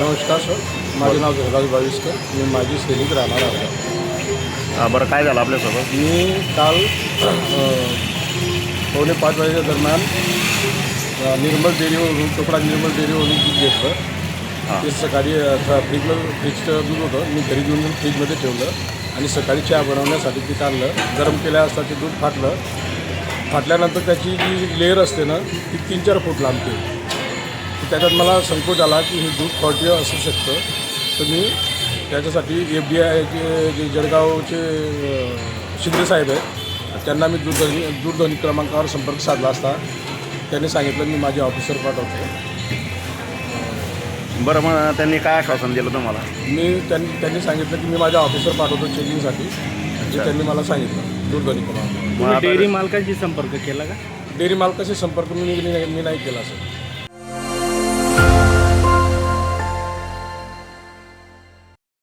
नमस्कार सर, माझे नाव जगदाज बाविस्कर. मी माजी सैनिक राहणार आहे. बरं, काय झालं आपल्यासोबत? मी काल 4:45 वाजेच्या दरम्यान निर्मल डेअरीवरून निर्मल डेअरीवरून दूध घेतलं. ते सकाळी फ्रीजचं दूध होतं, मी घरी घेऊन फ्रीजमध्ये ठेवलं आणि सकाळी चहा बनवण्यासाठी ते काढलं. गरम केल्या असता ते दूध फाटल्यानंतर त्याची जी लेअर असते ना ती 3-4 फूट लांबते. त्याच्यात मला संकोच आला की हे दूध फॉल्टी असू शकतं. तर मी त्याच्यासाठी FBI जे जळगावचे शिंदे साहेब आहेत त्यांना मी दूरध्वनी क्रमांकावर संपर्क साधला असता त्यांनी सांगितलं मी माझे ऑफिसर पाठवतो. बरं, मग त्यांनी काय आश्वासन दिलं तुम्हाला? त्यांनी सांगितलं की मी माझ्या ऑफिसर पाठवतो चेकिंगसाठी. जे त्यांनी मला सांगितलं दूरध्वनी क्रमांक. डेअरी मालकांशी संपर्क केला का? डेअरी मालकाशी संपर्क मी नाही केला सर.